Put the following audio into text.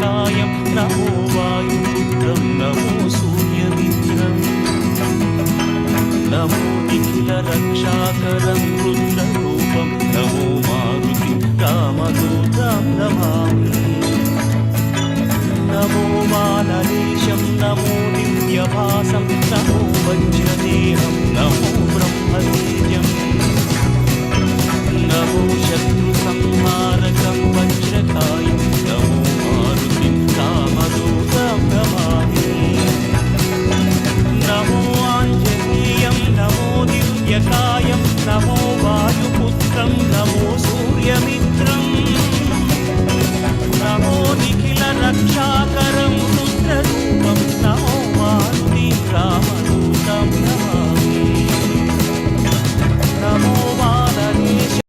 कायं नमो वायुपुत्रं नमो सूर्यमित्रं नमो निखिलरक्षाकरं रुद्ररूपं नमो मारुतिं रामदूतं नमामि नमो बालदेशं नमो दिव्यभासं नमो वज्रदेहं नमो ब्रह्मतेजं नमो शत्रु